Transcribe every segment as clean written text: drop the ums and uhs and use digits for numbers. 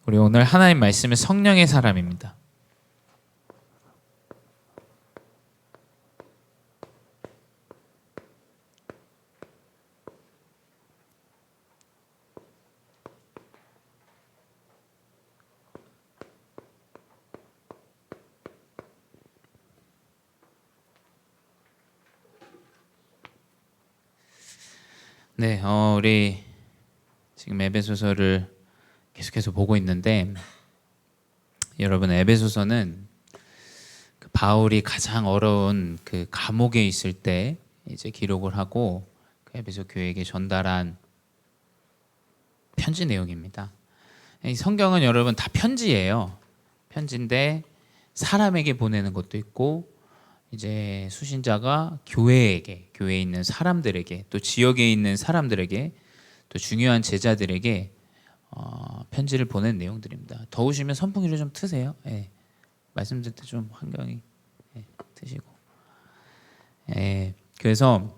우리 오늘 하나님 말씀은 성령의 사람입니다. 네, 우리 지금 에베소서를 계속해서 보고 있는데, 여러분 에베소서는 그 바울이 가장 어려운 그 감옥에 있을 때 이제 기록을 하고 그 에베소 교회에게 전달한 편지 내용입니다. 이 성경은 여러분 다 편지예요. 편지인데 사람에게 보내는 것도 있고, 이제 수신자가 교회에게, 교회에 있는 사람들에게, 또 지역에 있는 사람들에게, 또 중요한 제자들에게 편지를 보낸 내용들입니다. 더우시면 선풍기를 좀 트세요. 예. 말씀 듣을 때 좀 환경이 트시고. 예. 그래서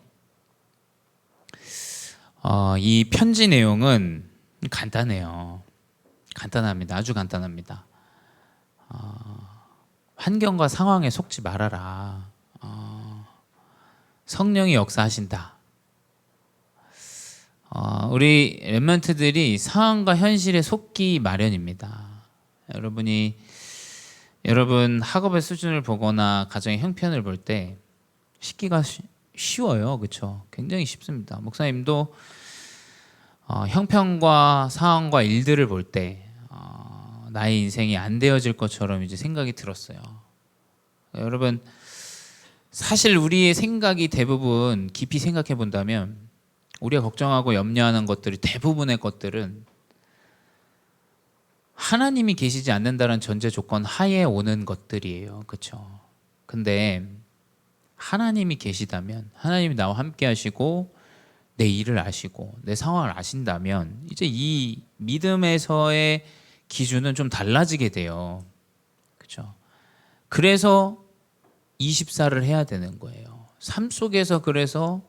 이 편지 내용은 간단해요. 간단합니다. 아주 간단합니다. 환경과 상황에 속지 말아라. 성령이 역사하신다. 우리 렘넌트들이 상황과 현실에 속기 마련입니다. 여러분 학업의 수준을 보거나 가정의 형편을 볼 때 쉽기가 쉬워요, 그렇죠? 굉장히 쉽습니다. 목사님도 형편과 상황과 일들을 볼 때 나의 인생이 안 되어질 것처럼 이제 생각이 들었어요. 여러분, 사실 우리의 생각이 대부분 깊이 생각해 본다면 우리가 걱정하고 염려하는 것들이, 대부분의 것들은 하나님이 계시지 않는다는 전제 조건 하에 오는 것들이에요. 그렇죠? 근데 하나님이 계시다면, 하나님이 나와 함께 하시고 내 일을 아시고 내 상황을 아신다면 이제 이 믿음에서의 기준은 좀 달라지게 돼요. 그렇죠? 그래서 24를 해야 되는 거예요. 삶 속에서 그래서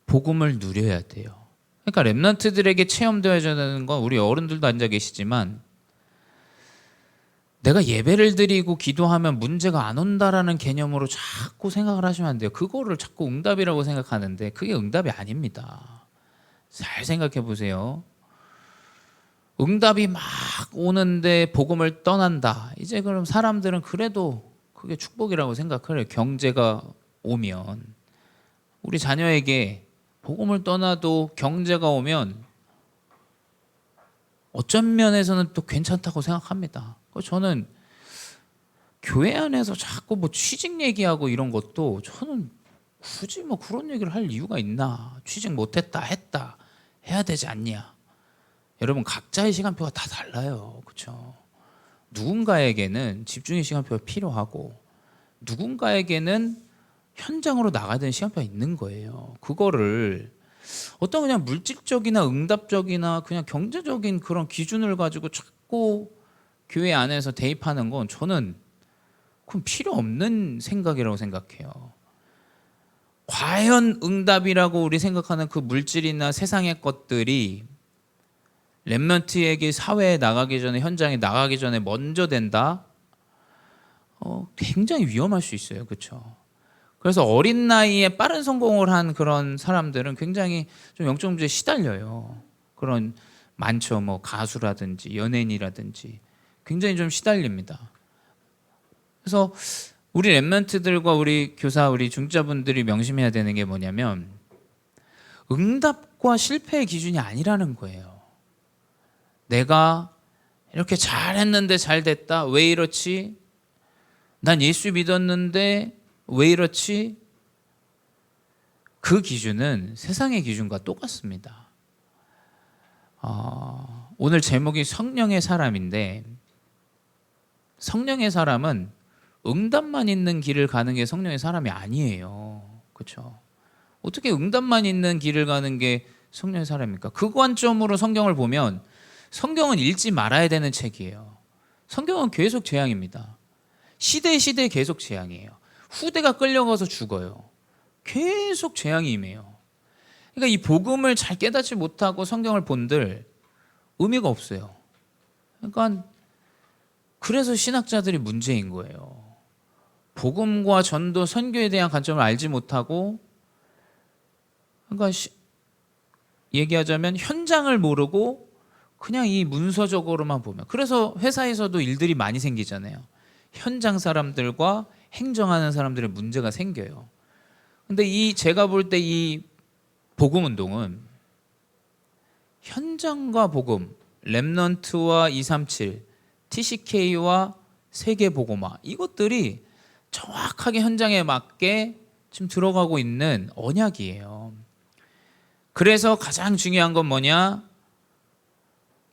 복음을 누려야 돼요. 그러니까 렘넌트들에게 체험되어야 되는 건, 우리 어른들도 앉아 계시지만, 내가 예배를 드리고 기도하면 문제가 안 온다라는 개념으로 자꾸 생각을 하시면 안 돼요. 그거를 자꾸 응답이라고 생각하는데 그게 응답이 아닙니다. 잘 생각해 보세요. 응답이 막 오는데 복음을 떠난다. 이제 그럼 사람들은 그래도 그게 축복이라고 생각을 해요. 경제가 오면. 우리 자녀에게 복음을 떠나도 경제가 오면 어쩐 면에서는 또 괜찮다고 생각합니다. 저는 교회 안에서 자꾸 뭐 취직 얘기하고 이런 것도, 저는 굳이 뭐 그런 얘기를 할 이유가 있나? 취직 못했다, 했다, 해야 되지 않냐? 여러분, 각자의 시간표가 다 달라요. 그렇죠? 누군가에게는 집중의 시간표가 필요하고, 누군가에게는 현장으로 나가야 되는 시간표가 있는 거예요. 그거를 어떤 그냥 물질적이나 응답적이나 그냥 경제적인 그런 기준을 가지고 자꾸 교회 안에서 대입하는 건, 저는 그건 필요 없는 생각이라고 생각해요. 과연 응답이라고 우리 생각하는 그 물질이나 세상의 것들이 렘넌트에게 사회에 나가기 전에, 현장에 나가기 전에 먼저 된다? 굉장히 위험할 수 있어요. 그렇죠? 그래서 어린 나이에 빠른 성공을 한 그런 사람들은 굉장히 좀 영적 문제에 시달려요. 그런 많죠. 뭐 가수라든지 연예인이라든지 굉장히 좀 시달립니다. 그래서 우리 렘넌트들과 우리 교사, 우리 중자분들이 명심해야 되는 게 뭐냐면, 응답과 실패의 기준이 아니라는 거예요. 내가 이렇게 잘했는데 잘 됐다, 왜 이렇지? 난 예수 믿었는데 왜 이렇지? 그 기준은 세상의 기준과 똑같습니다. 오늘 제목이 성령의 사람인데, 성령의 사람은 응답만 있는 길을 가는 게 성령의 사람이 아니에요. 그렇죠? 어떻게 응답만 있는 길을 가는 게 성령의 사람입니까? 그 관점으로 성경을 보면 성경은 읽지 말아야 되는 책이에요. 성경은 계속 재앙입니다. 시대 계속 재앙이에요. 후대가 끌려가서 죽어요. 계속 재앙이 임해요. 그러니까 이 복음을 잘 깨닫지 못하고 성경을 본들 의미가 없어요. 그러니까 그래서 신학자들이 문제인 거예요. 복음과 전도, 선교에 대한 관점을 알지 못하고, 그러니까 얘기하자면 현장을 모르고 그냥 이 문서적으로만 보면, 그래서 회사에서도 일들이 많이 생기잖아요. 현장 사람들과 행정하는 사람들의 문제가 생겨요. 근데 제가 볼 때 이 복음 운동은 현장과 복음, 렘넌트와 237, TCK와 세계 복음화, 이것들이 정확하게 현장에 맞게 지금 들어가고 있는 언약이에요. 그래서 가장 중요한 건 뭐냐?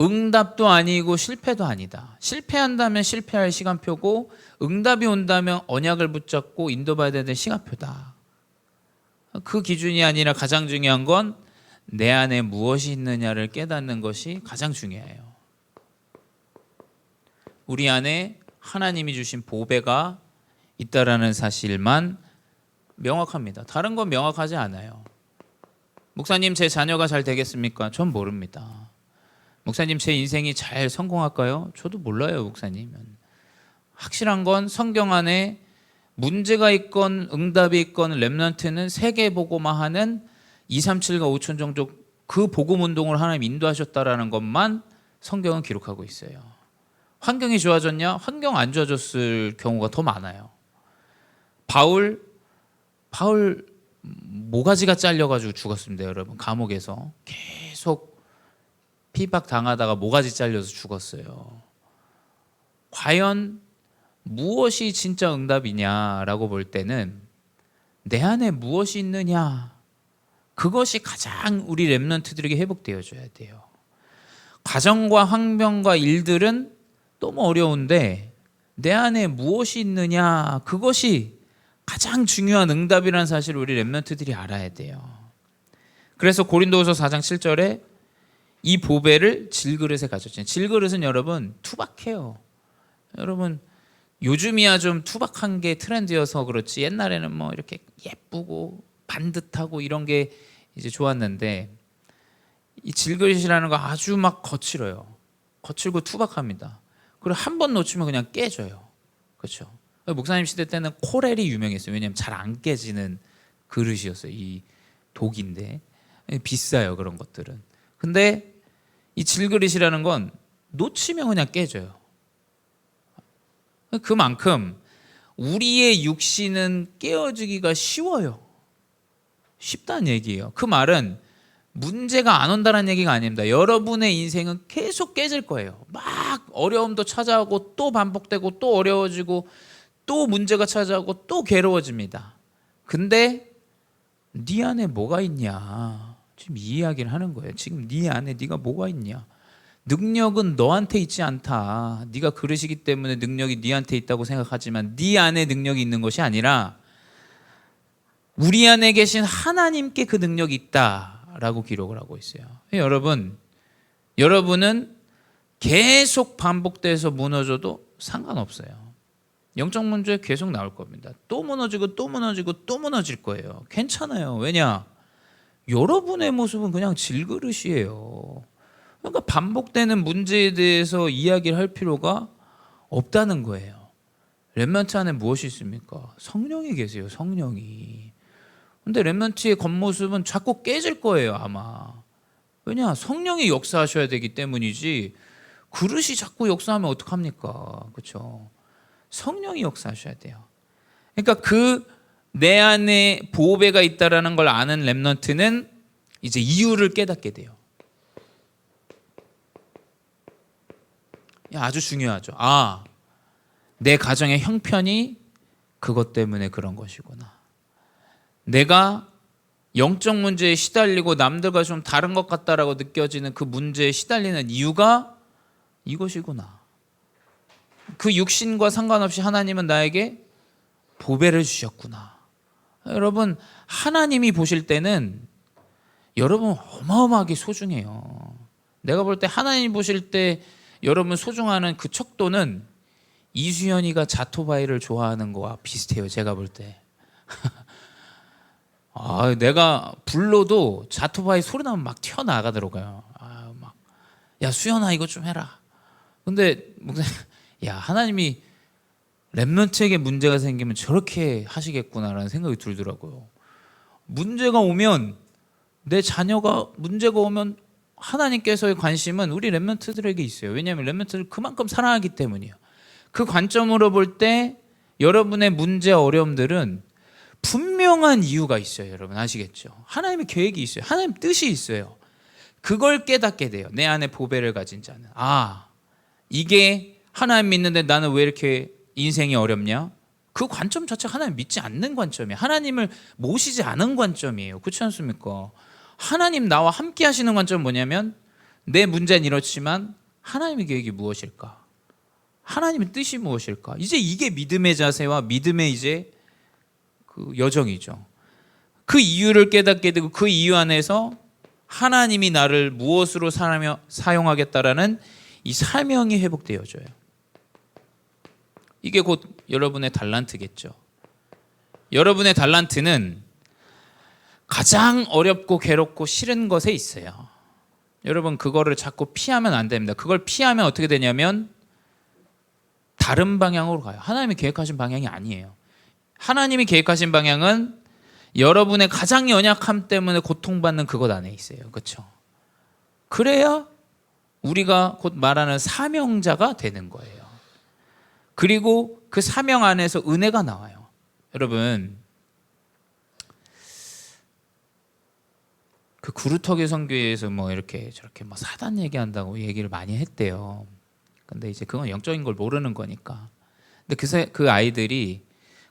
응답도 아니고 실패도 아니다. 실패한다면 실패할 시간표고, 응답이 온다면 언약을 붙잡고 인도받아야 되는 시간표다. 그 기준이 아니라 가장 중요한 건 내 안에 무엇이 있느냐를 깨닫는 것이 가장 중요해요. 우리 안에 하나님이 주신 보배가 있다라는 사실만 명확합니다. 다른 건 명확하지 않아요. 목사님, 제 자녀가 잘 되겠습니까? 전 모릅니다. 목사님, 제 인생이 잘 성공할까요? 저도 몰라요, 목사님은. 확실한 건 성경 안에 문제가 있건 응답이 있건 렘넌트는 세계 복음화하는 237과 5천 종족, 그 복음 운동을 하나님 인도하셨다라는 것만 성경은 기록하고 있어요. 환경이 좋아졌냐? 환경 안 좋아졌을 경우가 더 많아요. 바울 모가지가 잘려가지고 죽었습니다, 여러분. 감옥에서 계속 핍박 당하다가 모가지 잘려서 죽었어요. 과연 무엇이 진짜 응답이냐라고 볼 때는 내 안에 무엇이 있느냐, 그것이 가장 우리 렘넌트들에게 회복되어줘야 돼요. 가정과 환경과 일들은 너무 어려운데 내 안에 무엇이 있느냐, 그것이 가장 중요한 응답이라는 사실을 우리 렘넌트들이 알아야 돼요. 그래서 고린도후서 4장 7절에 이 보배를 질그릇에 가졌잖아요. 질그릇은 여러분 투박해요. 여러분 요즘이야 좀 투박한 게 트렌드여서 그렇지, 옛날에는 뭐 이렇게 예쁘고 반듯하고 이런 게 이제 좋았는데, 이 질그릇이라는 거 아주 막 거칠어요. 거칠고 투박합니다. 그리고 한 번 놓치면 그냥 깨져요. 그렇죠? 목사님 시대 때는 코렐이 유명했어요. 왜냐하면 잘 안 깨지는 그릇이었어요. 이 독인데 비싸요, 그런 것들은. 근데 이 질그릇이라는 건 놓치면 그냥 깨져요. 그만큼 우리의 육신은 깨어지기가 쉬워요. 쉽다는 얘기예요. 그 말은 문제가 안 온다는 얘기가 아닙니다. 여러분의 인생은 계속 깨질 거예요. 막 어려움도 찾아오고 또 반복되고 또 어려워지고 또 문제가 찾아오고 또 괴로워집니다. 근데 네 안에 뭐가 있냐, 지금 이 이야기를 하는 거예요. 지금 네 안에 네가 뭐가 있냐. 능력은 너한테 있지 않다. 네가 그러시기 때문에 능력이 네한테 있다고 생각하지만 네 안에 능력이 있는 것이 아니라 우리 안에 계신 하나님께 그 능력이 있다라고 기록을 하고 있어요. 여러분은 계속 반복돼서 무너져도 상관없어요. 영적 문제 계속 나올 겁니다. 또 무너지고 또 무너지고 또 무너질 거예요. 괜찮아요. 왜냐? 여러분의 모습은 그냥 질그릇이에요. 그러니까 반복되는 문제에 대해서 이야기를 할 필요가 없다는 거예요. 렘넌트 안에 무엇이 있습니까? 성령이 계세요. 성령이. 근데 렘넌트의 겉모습은 자꾸 깨질 거예요, 아마. 왜냐? 성령이 역사하셔야 되기 때문이지, 그릇이 자꾸 역사하면 어떡합니까? 그렇죠? 성령이 역사하셔야 돼요. 그러니까 내 안에 보배가 있다라는 걸 아는 렘넌트는 이제 이유를 깨닫게 돼요. 아주 중요하죠. 내 가정의 형편이 그것 때문에 그런 것이구나. 내가 영적 문제에 시달리고 남들과 좀 다른 것 같다라고 느껴지는 그 문제에 시달리는 이유가 이것이구나. 그 육신과 상관없이 하나님은 나에게 보배를 주셨구나. 여러분, 하나님이 보실 때는 여러분 어마어마하게 소중해요. 내가 볼 때 하나님 보실 때 여러분 소중하는 그 척도는 이수연이가 자토바이를 좋아하는 거와 비슷해요. 제가 볼 때. 내가 불러도 자토바이 소리 나면 막 튀어나가더라고요. 야, 수연아 이거 좀 해라. 근데 목사님, 야 하나님이 렘넌트에게 문제가 생기면 저렇게 하시겠구나라는 생각이 들더라고요. 문제가 오면 내 자녀가 문제가 오면 하나님께서의 관심은 우리 렘넌트들에게 있어요. 왜냐하면 렘넌트를 그만큼 사랑하기 때문이에요. 그 관점으로 볼 때 여러분의 문제 어려움들은 분명한 이유가 있어요. 여러분 아시겠죠? 하나님의 계획이 있어요. 하나님 뜻이 있어요. 그걸 깨닫게 돼요. 내 안에 보배를 가진 자는. 아, 이게 하나님 믿는데 나는 왜 이렇게 인생이 어렵냐? 그 관점 자체가 하나님 믿지 않는 관점이에요. 하나님을 모시지 않은 관점이에요. 그렇지 않습니까? 하나님 나와 함께 하시는 관점은 뭐냐면 내 문제는 이렇지만 하나님의 계획이 무엇일까? 하나님의 뜻이 무엇일까? 이제 이게 믿음의 자세와 믿음의 이제 그 여정이죠. 그 이유를 깨닫게 되고 그 이유 안에서 하나님이 나를 무엇으로 사용하겠다라는 이 사명이 회복되어져요. 이게 곧 여러분의 달란트겠죠. 여러분의 달란트는 가장 어렵고 괴롭고 싫은 것에 있어요. 여러분 그거를 자꾸 피하면 안 됩니다. 그걸 피하면 어떻게 되냐면 다른 방향으로 가요. 하나님이 계획하신 방향이 아니에요. 하나님이 계획하신 방향은 여러분의 가장 연약함 때문에 고통받는 그것 안에 있어요. 그렇죠? 그래야 우리가 곧 말하는 사명자가 되는 거예요. 그리고 그 사명 안에서 은혜가 나와요. 여러분 그 구루터기 선교회에서 뭐 이렇게 저렇게 뭐 사단 얘기한다고 얘기를 많이 했대요. 근데 이제 그건 영적인 걸 모르는 거니까. 근데 그 아이들이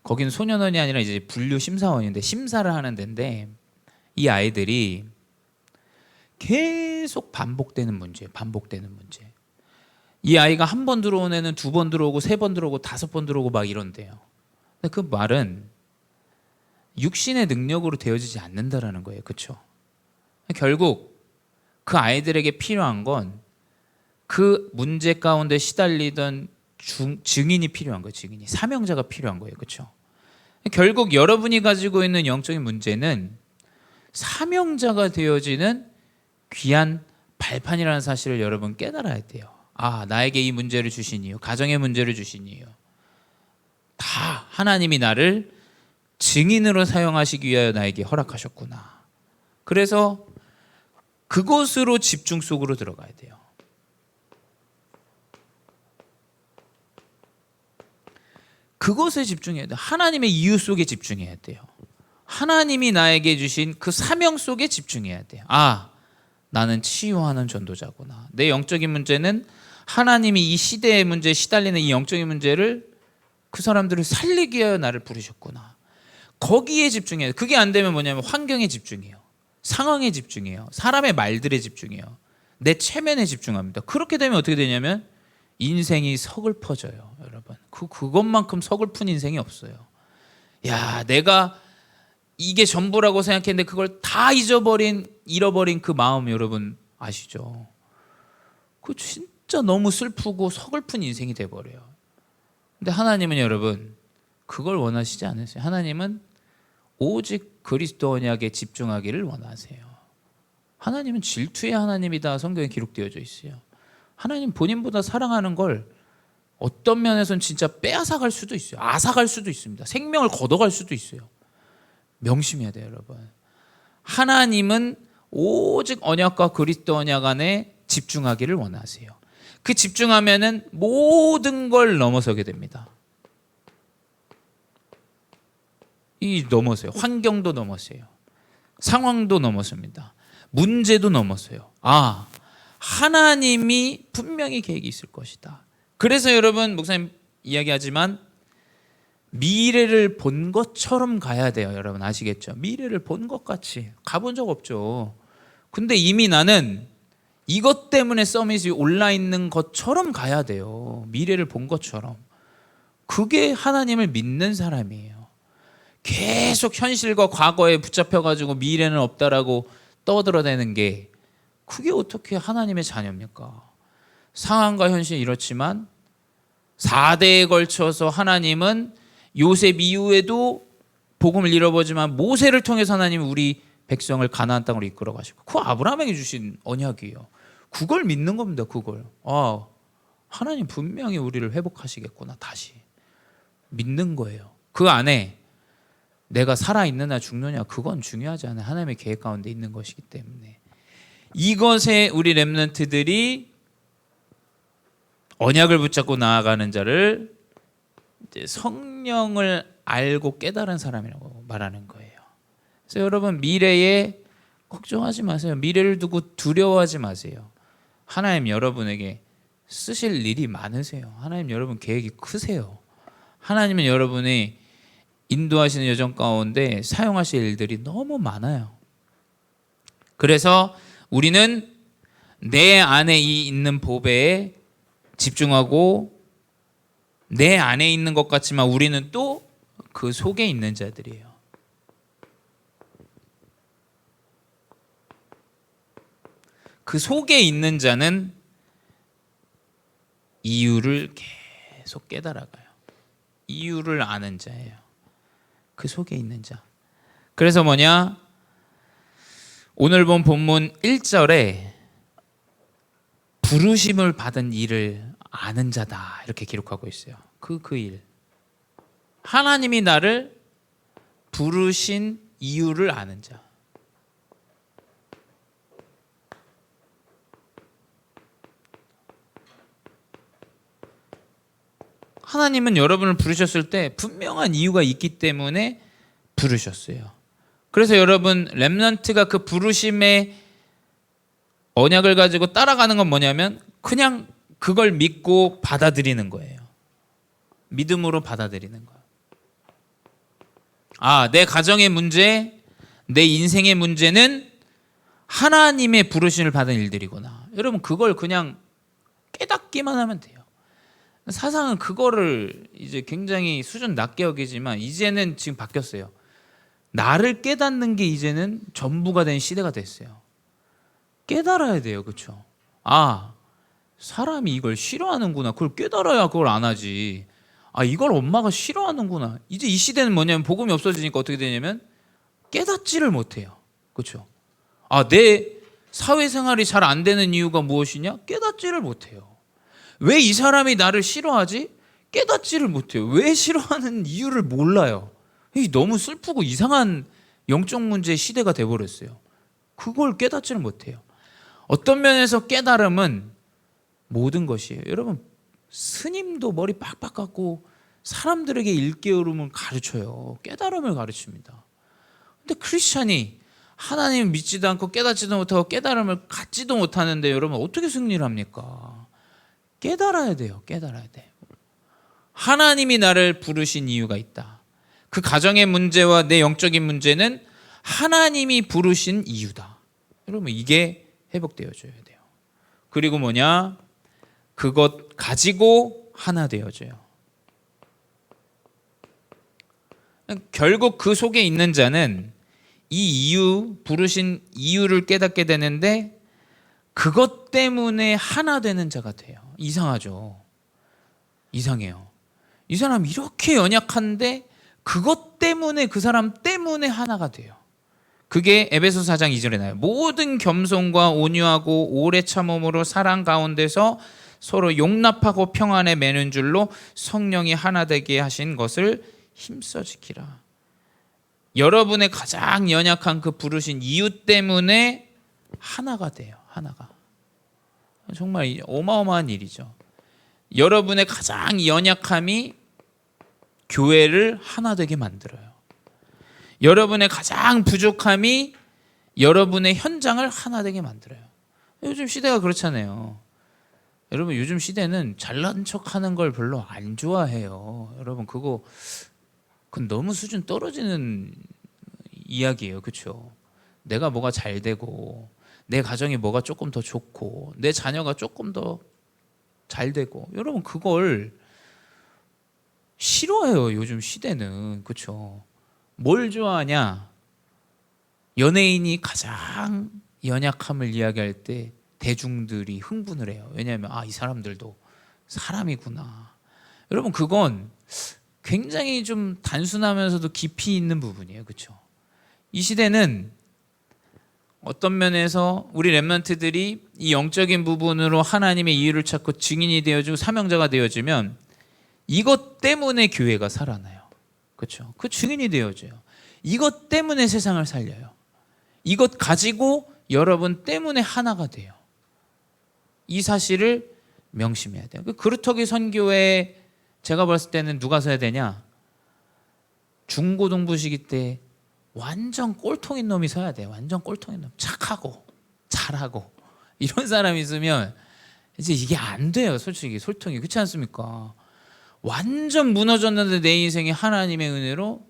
거기는 소년원이 아니라 이제 분류 심사원인데 심사를 하는 데인데 이 아이들이 계속 반복되는 문제예요. 반복되는 문제. 이 아이가 한 번 들어온 애는 두 번 들어오고 세 번 들어오고 다섯 번 들어오고 막 이런대요. 근데 그 말은 육신의 능력으로 되어지지 않는다라는 거예요. 그렇죠? 결국 그 아이들에게 필요한 건 그 문제 가운데 시달리던 증인이 필요한 거예요. 증인이. 사명자가 필요한 거예요. 그렇죠? 결국 여러분이 가지고 있는 영적인 문제는 사명자가 되어지는 귀한 발판이라는 사실을 여러분 깨달아야 돼요. 아, 나에게 이 문제를 주신 이유, 가정의 문제를 주신 이유, 다 하나님이 나를 증인으로 사용하시기 위하여 나에게 허락하셨구나. 그래서 그것으로 집중 속으로 들어가야 돼요. 그것에 집중해야 돼요. 하나님의 이유 속에 집중해야 돼요. 하나님이 나에게 주신 그 사명 속에 집중해야 돼요. 아, 나는 치유하는 전도자구나. 내 영적인 문제는 하나님이 이 시대의 문제에 시달리는 이 영적인 문제를 그 사람들을 살리기 위하여 나를 부르셨구나. 거기에 집중해야 돼요. 그게 안 되면 뭐냐면 환경에 집중해요. 상황에 집중해요. 사람의 말들에 집중해요. 내 체면에 집중합니다. 그렇게 되면 어떻게 되냐면 인생이 서글퍼져요. 여러분 그것만큼 서글픈 인생이 없어요. 야, 내가 이게 전부라고 생각했는데 그걸 다 잃어버린 그 마음 여러분 아시죠? 그 진짜 너무 슬프고 서글픈 인생이 돼버려요. 근데 하나님은 여러분 그걸 원하시지 않으세요. 하나님은 오직 그리스도 언약에 집중하기를 원하세요. 하나님은 질투의 하나님이다. 성경에 기록되어져 있어요. 하나님 본인보다 사랑하는 걸 어떤 면에서는 진짜 빼앗아갈 수도 있어요. 앗아갈 수도 있습니다. 생명을 걷어갈 수도 있어요. 명심해야 돼요, 여러분. 하나님은 오직 언약과 그리스도 언약 안에 집중하기를 원하세요. 그 집중하면은 모든 걸 넘어서게 됩니다. 이 넘어서요. 환경도 넘어서요. 상황도 넘어섭니다. 문제도 넘어서요. 아, 하나님이 분명히 계획이 있을 것이다. 그래서 여러분 목사님 이야기하지만 미래를 본 것처럼 가야 돼요. 여러분 아시겠죠? 미래를 본 것 같이 가본 적 없죠. 근데 이미 나는 이것 때문에 서밋이 올라 있는 것처럼 가야 돼요. 미래를 본 것처럼. 그게 하나님을 믿는 사람이에요. 계속 현실과 과거에 붙잡혀가지고 미래는 없다라고 떠들어대는 게 그게 어떻게 하나님의 자녀입니까? 상황과 현실이 이렇지만 4대에 걸쳐서 하나님은 요셉 이후에도 복음을 이뤄보지만 모세를 통해서 하나님이 우리 백성을 가나안 땅으로 이끌어 가시고 그 아브라함에게 주신 언약이에요. 그걸 믿는 겁니다. 그걸. 하나님 분명히 우리를 회복하시겠구나. 다시 믿는 거예요. 그 안에 내가 살아있느냐 죽느냐 그건 중요하지 않아요. 하나님의 계획 가운데 있는 것이기 때문에 이것에 우리 렘넌트들이 언약을 붙잡고 나아가는 자를 이제 성령을 알고 깨달은 사람이라고 말하는 거예요. 그래서 여러분 미래에 걱정하지 마세요. 미래를 두고 두려워하지 마세요. 하나님 여러분에게 쓰실 일이 많으세요. 하나님 여러분 계획이 크세요. 하나님은 여러분이 인도하시는 여정 가운데 사용하실 일들이 너무 많아요. 그래서 우리는 내 안에 있는 보배에 집중하고 내 안에 있는 것 같지만 우리는 또 그 속에 있는 자들이에요. 그 속에 있는 자는 이유를 계속 깨달아가요. 이유를 아는 자예요. 그 속에 있는 자. 그래서 뭐냐? 오늘 본 본문 1절에 부르심을 받은 일을 아는 자다 이렇게 기록하고 있어요. 그 일. 하나님이 나를 부르신 이유를 아는 자. 하나님은 여러분을 부르셨을 때 분명한 이유가 있기 때문에 부르셨어요. 그래서 여러분 렘넌트가 그 부르심의 언약을 가지고 따라가는 건 뭐냐면 그냥 그걸 믿고 받아들이는 거예요. 믿음으로 받아들이는 거예요. 아, 내 가정의 문제, 내 인생의 문제는 하나님의 부르심을 받은 일들이구나. 여러분 그걸 그냥 깨닫기만 하면 돼요. 사상은 그거를 이제 굉장히 수준 낮게 여기지만 이제는 지금 바뀌었어요. 나를 깨닫는 게 이제는 전부가 된 시대가 됐어요. 깨달아야 돼요. 그렇죠? 아, 사람이 이걸 싫어하는구나. 그걸 깨달아야 그걸 안 하지. 아, 이걸 엄마가 싫어하는구나. 이제 이 시대는 뭐냐면 복음이 없어지니까 어떻게 되냐면 깨닫지를 못해요. 그렇죠? 아, 내 사회생활이 잘 안 되는 이유가 무엇이냐? 깨닫지를 못해요. 왜 이 사람이 나를 싫어하지? 깨닫지를 못해요. 왜 싫어하는 이유를 몰라요. 너무 슬프고 이상한 영적 문제의 시대가 돼버렸어요. 그걸 깨닫지를 못해요. 어떤 면에서 깨달음은 모든 것이에요. 여러분 스님도 머리 빡빡 깎고 사람들에게 일깨우름을 가르쳐요. 깨달음을 가르칩니다. 근데 크리스찬이 하나님을 믿지도 않고 깨닫지도 못하고 깨달음을 갖지도 못하는데 여러분 어떻게 승리를 합니까? 깨달아야 돼요. 깨달아야 돼요. 하나님이 나를 부르신 이유가 있다. 그 가정의 문제와 내 영적인 문제는 하나님이 부르신 이유다. 여러분 이게 회복되어져야 돼요. 그리고 뭐냐? 그것 가지고 하나 되어져요. 결국 그 속에 있는 자는 이 이유, 부르신 이유를 깨닫게 되는데 그것 때문에 하나 되는 자가 돼요. 이상하죠? 이상해요. 이 사람 이렇게 연약한데 그것 때문에 그 사람 때문에 하나가 돼요. 그게 에베소 4장 2절에 나와요. 모든 겸손과 온유하고 오래 참음으로 사랑 가운데서 서로 용납하고 평안에 매는 줄로 성령이 하나 되게 하신 것을 힘써 지키라. 여러분의 가장 연약한 그 부르신 이유 때문에 하나가 돼요. 하나가. 정말 어마어마한 일이죠. 여러분의 가장 연약함이 교회를 하나 되게 만들어요. 여러분의 가장 부족함이 여러분의 현장을 하나 되게 만들어요. 요즘 시대가 그렇잖아요. 여러분 요즘 시대는 잘난 척하는 걸 별로 안 좋아해요. 여러분 그건 너무 수준 떨어지는 이야기예요. 그렇죠? 내가 뭐가 잘 되고 내 가정이 뭐가 조금 더 좋고 내 자녀가 조금 더 잘 되고 여러분 그걸 싫어해요. 요즘 시대는. 그렇죠? 뭘 좋아하냐? 연예인이 가장 연약함을 이야기할 때 대중들이 흥분을 해요. 왜냐하면 이 사람들도 사람이구나. 여러분 그건 굉장히 좀 단순하면서도 깊이 있는 부분이에요. 그렇죠? 이 시대는 어떤 면에서 우리 렘넌트들이 이 영적인 부분으로 하나님의 이유를 찾고 증인이 되어주고 사명자가 되어지면 이것 때문에 교회가 살아나요. 그렇죠? 그 증인이 되어져요. 이것 때문에 세상을 살려요. 이것 가지고 여러분 때문에 하나가 돼요. 이 사실을 명심해야 돼요. 그 그루터기 선교에 제가 봤을 때는 누가 서야 되냐? 중고등부 시기 때 완전 꼴통인 놈이 서야 돼요. 완전 꼴통인 놈. 착하고 잘하고 이런 사람이 있으면 이제 이게 안 돼요. 솔직히 솔통이 그렇지 않습니까? 완전 무너졌는데 내 인생이 하나님의 은혜로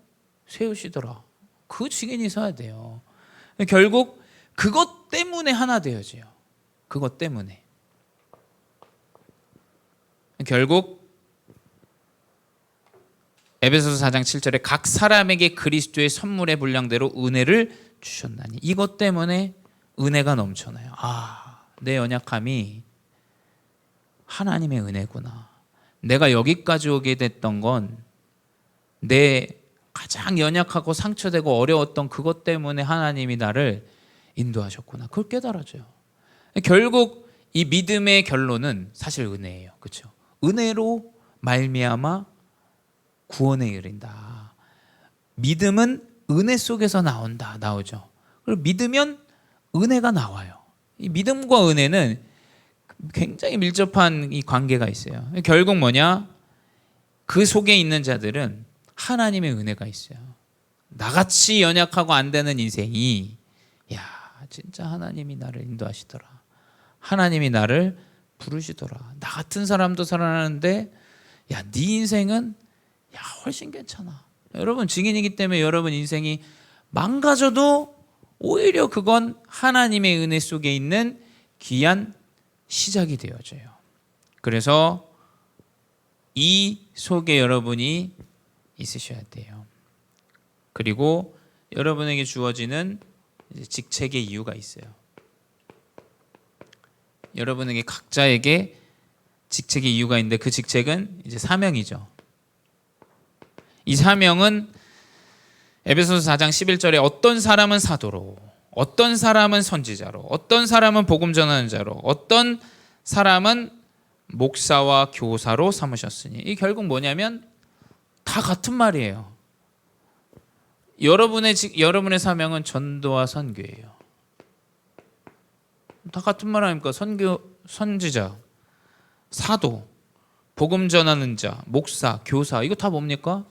세우시더라. 그 증인이 서야 돼요. 결국 그것 때문에 하나 되어져요. 그것 때문에. 결국 에베소서 4장 7절에 각 사람에게 그리스도의 선물의 분량대로 은혜를 주셨나니 이것 때문에 은혜가 넘쳐나요. 내 연약함이 하나님의 은혜구나. 내가 여기까지 오게 됐던 건 내 가장 연약하고 상처되고 어려웠던 그것 때문에 하나님이 나를 인도하셨구나. 그걸 깨달아져요. 결국 이 믿음의 결론은 사실 은혜예요. 그렇죠? 은혜로 말미암아 구원에 이른다. 믿음은 은혜 속에서 나오죠. 그리고 믿으면 은혜가 나와요. 이 믿음과 은혜는 굉장히 밀접한 이 관계가 있어요. 결국 뭐냐? 그 속에 있는 자들은 하나님의 은혜가 있어요. 나같이 연약하고 안 되는 인생이 진짜 하나님이 나를 인도하시더라. 하나님이 나를 부르시더라. 나 같은 사람도 살아나는데 네 인생은 훨씬 괜찮아. 여러분 증인이기 때문에 여러분 인생이 망가져도 오히려 그건 하나님의 은혜 속에 있는 귀한 시작이 되어져요. 그래서 이 속에 여러분이 있으셔야 돼요. 그리고 여러분에게 주어지는 직책의 이유가 있어요. 여러분에게 각자에게 직책의 이유가 있는데 그 직책은 이제 사명이죠. 이 사명은 에베소서 4장 11절에 어떤 사람은 사도로, 어떤 사람은 선지자로, 어떤 사람은 복음 전하는 자로, 어떤 사람은 목사와 교사로 삼으셨으니 이 결국 뭐냐면 다 같은 말이에요. 여러분의 사명은 전도와 선교예요. 다 같은 말 아닙니까? 선지자, 사도, 복음 전하는 자, 목사, 교사 이거 다 뭡니까?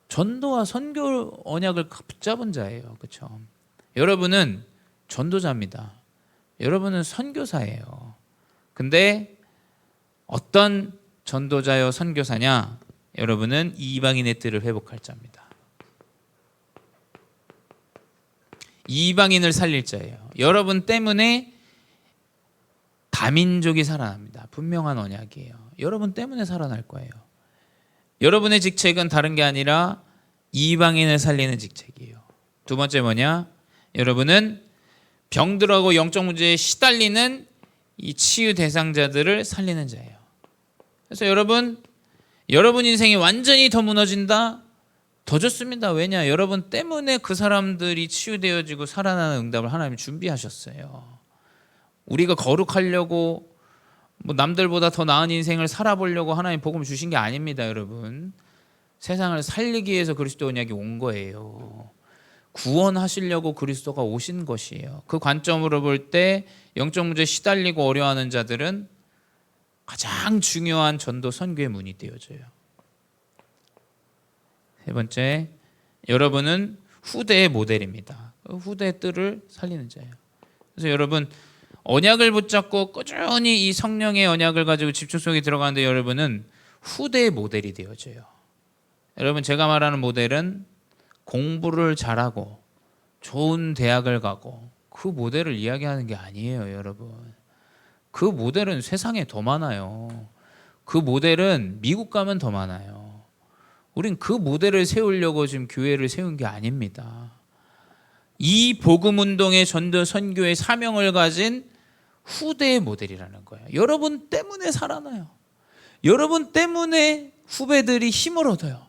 전도와 선교 언약을 붙잡은 자예요. 그렇죠? 여러분은 전도자입니다. 여러분은 선교사예요. 근데 어떤 전도자요 선교사냐? 여러분은 이방인의 뜰을 회복할 자입니다. 이방인을 살릴 자예요. 여러분 때문에 다민족이 살아납니다. 분명한 언약이에요. 여러분 때문에 살아날 거예요. 여러분의 직책은 다른 게 아니라 이방인을 살리는 직책이에요. 두 번째 뭐냐? 여러분은 병들하고 영적 문제에 시달리는 이 치유 대상자들을 살리는 자예요. 그래서 여러분 인생이 완전히 더 무너진다? 더 좋습니다. 왜냐? 여러분 때문에 그 사람들이 치유되어지고 살아나는 응답을 하나님이 준비하셨어요. 우리가 거룩하려고 남들보다 더 나은 인생을 살아보려고 하나님 복음 주신 게 아닙니다. 여러분 세상을 살리기 위해서 그리스도 언약이 온 거예요. 구원하시려고 그리스도가 오신 것이에요. 그 관점으로 볼 때 영적 문제에 시달리고 어려워하는 자들은 가장 중요한 전도 선교의 문이 되어져요. 세 번째, 여러분은 후대의 모델입니다. 후대의 뜰을 살리는 자예요. 그래서 여러분 언약을 붙잡고 꾸준히 이 성령의 언약을 가지고 집중 속에 들어가는데 여러분은 후대의 모델이 되어져요. 여러분 제가 말하는 모델은 공부를 잘하고 좋은 대학을 가고 그 모델을 이야기하는 게 아니에요. 여러분 그 모델은 세상에 더 많아요. 그 모델은 미국 가면 더 많아요. 우린 그 모델을 세우려고 지금 교회를 세운 게 아닙니다. 이 복음운동의 전도 선교의 사명을 가진 후대의 모델이라는 거예요. 여러분 때문에 살아나요. 여러분 때문에 후배들이 힘을 얻어요.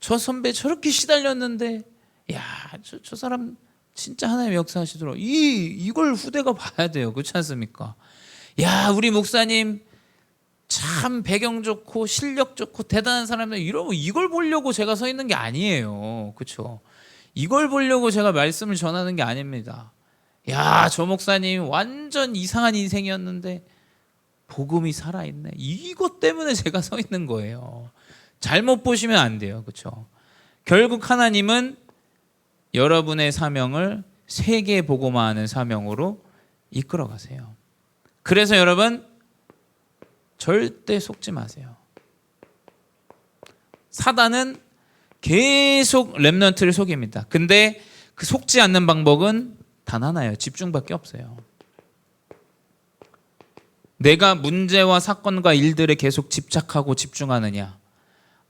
저 선배 저렇게 시달렸는데 저 사람 진짜 하나님 역사하시도록 이걸 후대가 봐야 돼요. 그렇지 않습니까? 야, 우리 목사님 참 배경 좋고 실력 좋고 대단한 사람들 이러면 이걸 보려고 제가 서 있는 게 아니에요. 그렇죠? 이걸 보려고 제가 말씀을 전하는 게 아닙니다. 야, 저 목사님 완전 이상한 인생이었는데 복음이 살아있네. 이것 때문에 제가 서 있는 거예요. 잘못 보시면 안 돼요. 그렇죠? 결국 하나님은 여러분의 사명을 세계 복음화하는 사명으로 이끌어 가세요. 그래서 여러분 절대 속지 마세요. 사단은 계속 렘넌트를 속입니다. 근데 그 속지 않는 방법은 단 하나예요. 집중밖에 없어요. 내가 문제와 사건과 일들에 계속 집착하고 집중하느냐,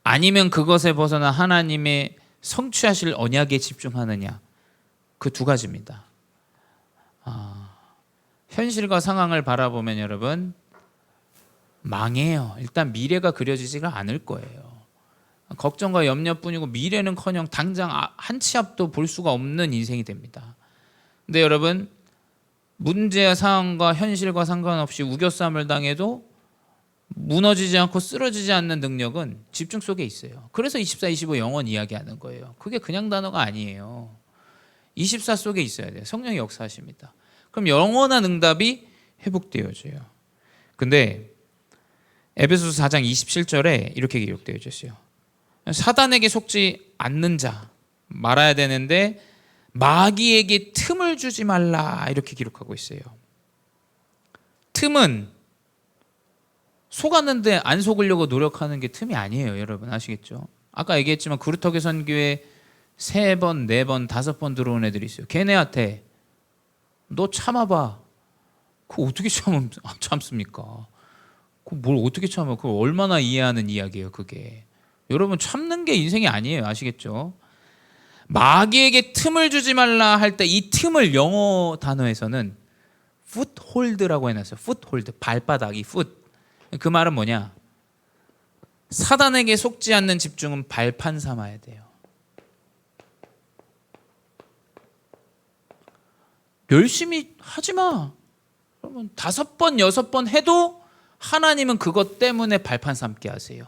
아니면 그것에 벗어나 하나님의 성취하실 언약에 집중하느냐, 그 두 가지입니다. 현실과 상황을 바라보면 여러분 망해요. 일단 미래가 그려지지가 않을 거예요. 걱정과 염려뿐이고 미래는커녕 당장 한 치 앞도 볼 수가 없는 인생이 됩니다. 근데 여러분 문제와 상황과 현실과 상관없이 우겨싸움을 당해도 무너지지 않고 쓰러지지 않는 능력은 집중 속에 있어요. 그래서 24, 25 영원 이야기하는 거예요. 그게 그냥 단어가 아니에요. 24 속에 있어야 돼요. 성령이 역사하십니다. 그럼 영원한 응답이 회복되어져요. 근데 에베소서 4장 27절에 이렇게 기록되어 있어요. 사단에게 속지 않는 자 말아야 되는데 마귀에게 틈을 주지 말라, 이렇게 기록하고 있어요. 틈은 속았는데 안 속으려고 노력하는 게 틈이 아니에요. 여러분 아시겠죠? 아까 얘기했지만 그루터기 선교회 3번, 4번, 5번 들어온 애들이 있어요. 걔네한테 너 참아봐. 그거 어떻게 참습니까? 그거 뭘 어떻게 참아? 그거 얼마나 이해하는 이야기예요 그게. 여러분 참는 게 인생이 아니에요. 아시겠죠? 마귀에게 틈을 주지 말라 할 때 이 틈을 영어 단어에서는 foothold라고 해놨어요. foothold, 발바닥이 foot. 그 말은 뭐냐? 사단에게 속지 않는 집중은 발판 삼아야 돼요. 열심히 하지 마. 그러면 5번, 6번 해도 하나님은 그것 때문에 발판 삼게 하세요.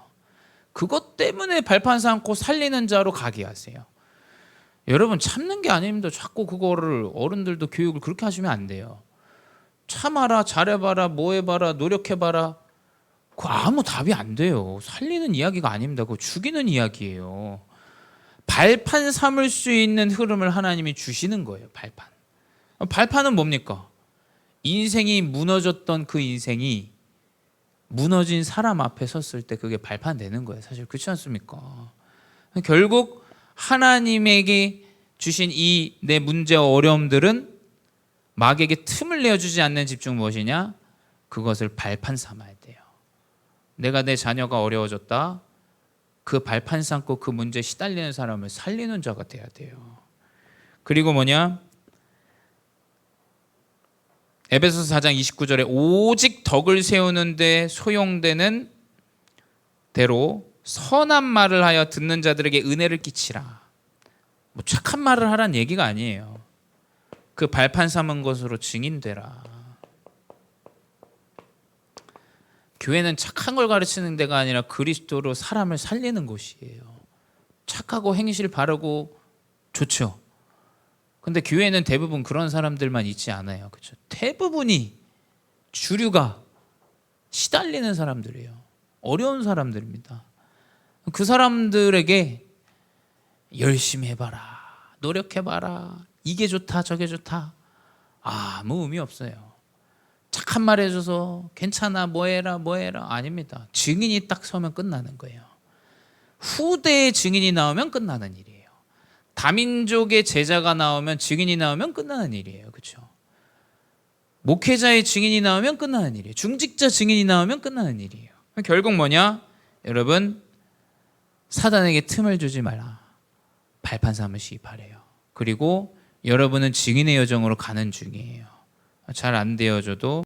그것 때문에 발판 삼고 살리는 자로 가게 하세요. 여러분 참는 게 아닙니다. 자꾸 그거를 어른들도 교육을 그렇게 하시면 안 돼요. 참아라, 잘해봐라, 뭐 해봐라, 노력해봐라. 그거 아무 답이 안 돼요. 살리는 이야기가 아닙니다. 그거 죽이는 이야기예요. 발판 삼을 수 있는 흐름을 하나님이 주시는 거예요. 발판. 발판은 뭡니까? 인생이 무너졌던 그 인생이 무너진 사람 앞에 섰을 때 그게 발판 되는 거예요. 사실 그렇지 않습니까? 결국 하나님에게 주신 이 내 문제와 어려움들은 마귀에게 틈을 내어주지 않는 집중 무엇이냐? 그것을 발판 삼아야 돼요. 내가 내 자녀가 어려워졌다. 그 발판 삼고 그 문제에 시달리는 사람을 살리는 자가 돼야 돼요. 그리고 뭐냐? 에베소서 4장 29절에 오직 덕을 세우는 데 소용되는 대로 선한 말을 하여 듣는 자들에게 은혜를 끼치라. 뭐 착한 말을 하란 얘기가 아니에요. 그 발판 삼은 것으로 증인되라. 교회는 착한 걸 가르치는 데가 아니라 그리스도로 사람을 살리는 곳이에요. 착하고 행실 바르고 좋죠. 근데 교회는 대부분 그런 사람들만 있지 않아요. 그렇죠? 대부분이 주류가 시달리는 사람들이에요. 어려운 사람들입니다. 그 사람들에게 열심히 해봐라, 노력해봐라, 이게 좋다 저게 좋다 아무 의미 없어요. 착한 말 해줘서 괜찮아 뭐해라 아닙니다. 증인이 딱 서면 끝나는 거예요. 후대의 증인이 나오면 끝나는 일이에요. 다민족의 제자가 나오면 증인이 나오면 끝나는 일이에요. 그렇죠? 목회자의 증인이 나오면 끝나는 일이에요. 중직자 증인이 나오면 끝나는 일이에요. 결국 뭐냐? 여러분 사단에게 틈을 주지 말라. 발판 삼으시기 바래요. 그리고 여러분은 증인의 여정으로 가는 중이에요. 잘 안 되어져도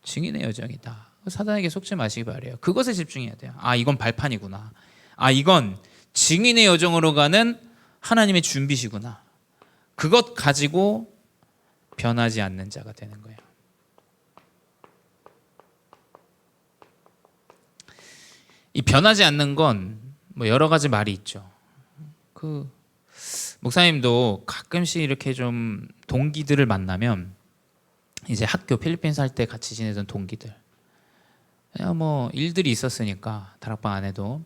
증인의 여정이다. 사단에게 속지 마시기 바래요. 그것에 집중해야 돼요. 아 이건 발판이구나. 아 이건 증인의 여정으로 가는 하나님의 준비시구나. 그것 가지고 변하지 않는 자가 되는 거예요. 이 변하지 않는 건 뭐 여러 가지 말이 있죠. 그 목사님도 가끔씩 이렇게 좀 동기들을 만나면 이제 학교 필리핀 살 때 같이 지내던 동기들 그냥 뭐 일들이 있었으니까 다락방 안에도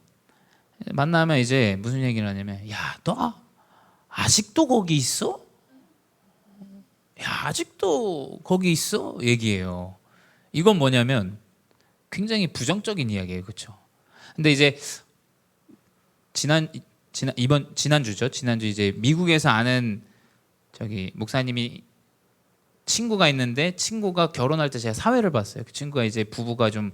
만나면 이제 무슨 얘기를 하냐면 야, 너 아직도 거기 있어? 야, 아직도 거기 있어? 얘기해요. 이건 뭐냐면 굉장히 부정적인 이야기예요. 그렇죠? 근데 이제 지난주죠. 지난주 이제 미국에서 아는 저기 목사님이 친구가 있는데 친구가 결혼할 때 제가 사회를 봤어요. 그 친구가 이제 부부가 좀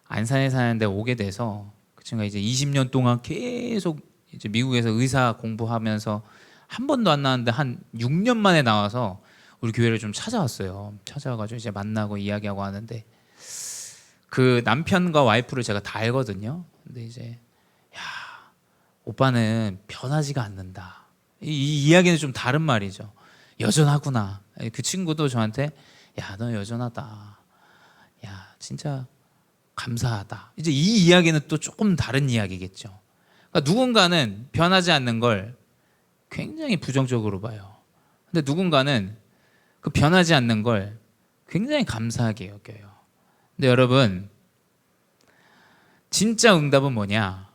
안산에 사는데 오게 돼서 그 친구가 이제 20년 동안 계속 이제 미국에서 의사 공부하면서 한 번도 안 나왔는데 한 6년 만에 나와서 우리 교회를 좀 찾아왔어요. 찾아와가지고 이제 만나고 이야기하고 하는데 그 남편과 와이프를 제가 다 알거든요. 근데 이제 야, 오빠는 변하지가 않는다. 이 이야기는 좀 다른 말이죠. 여전하구나. 그 친구도 저한테 야, 너 여전하다. 야, 진짜 감사하다. 이제 이 이야기는 또 조금 다른 이야기겠죠. 그러니까 누군가는 변하지 않는 걸 굉장히 부정적으로 봐요. 근데 누군가는 그 변하지 않는 걸 굉장히 감사하게 여겨요. 근데 여러분, 진짜 응답은 뭐냐?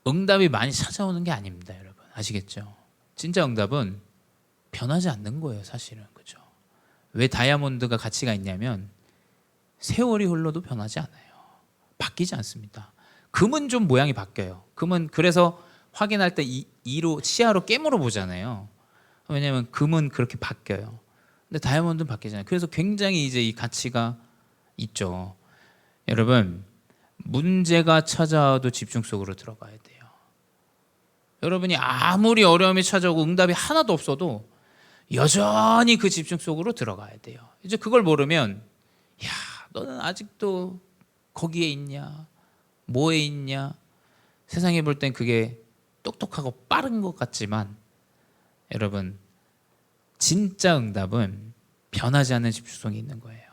응답이 많이 찾아오는 게 아닙니다, 여러분. 아시겠죠? 진짜 응답은 변하지 않는 거예요, 사실은. 그죠? 왜 다이아몬드가 가치가 있냐면 세월이 흘러도 변하지 않아요. 바뀌지 않습니다. 금은 좀 모양이 바뀌어요. 금은 그래서 확인할 때 이로 치아로 깨물어 보잖아요. 왜냐하면 금은 그렇게 바뀌어요. 근데 다이아몬드는 바뀌잖아요. 그래서 굉장히 이제 이 가치가 있죠. 여러분, 문제가 찾아와도 집중 속으로 들어가야 돼요. 여러분이 아무리 어려움이 찾아오고 응답이 하나도 없어도 여전히 그 집중 속으로 들어가야 돼요. 이제 그걸 모르면 야, 너는 아직도 거기에 있냐? 뭐에 있냐? 세상에 볼 땐 그게 똑똑하고 빠른 것 같지만 여러분, 진짜 응답은 변하지 않는 집중성이 있는 거예요.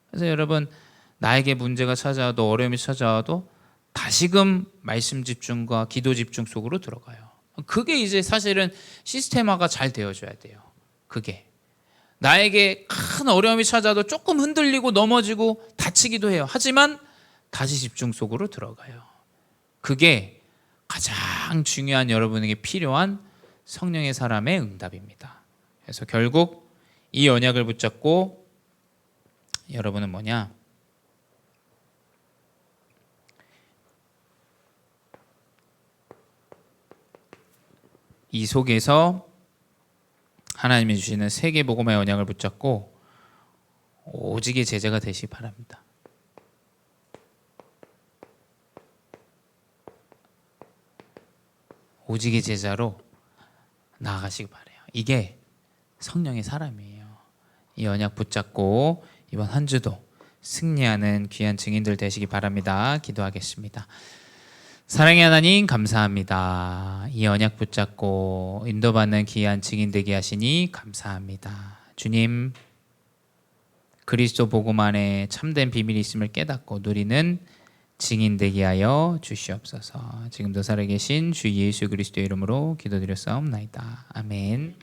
그래서 여러분, 나에게 문제가 찾아와도 어려움이 찾아와도 다시금 말씀 집중과 기도 집중 속으로 들어가요. 그게 이제 사실은 시스템화가 잘 되어줘야 돼요. 그게 나에게 큰 어려움이 찾아도 조금 흔들리고 넘어지고 다치기도 해요. 하지만 다시 집중 속으로 들어가요. 그게 가장 중요한 여러분에게 필요한 성령의 사람의 응답입니다. 그래서 결국 이 언약을 붙잡고 여러분은 뭐냐? 이 속에서 하나님이 주시는 세계복음의 언약을 붙잡고 오직의 제자가 되시기 바랍니다. 오직의 제자로 나아가시기 바라요. 이게 성령의 사람이에요. 이 언약 붙잡고 이번 한 주도 승리하는 귀한 증인들 되시기 바랍니다. 기도하겠습니다. 사랑의 하나님 감사합니다. 이 언약 붙잡고 인도받는 귀한 증인 되게 하시니 감사합니다. 주님, 그리스도 복음 안에 참된 비밀이 있음을 깨닫고 누리는 증인 되게 하여 주시옵소서. 지금도 살아계신 주 예수 그리스도의 이름으로 기도드렸사옵나이다. 아멘.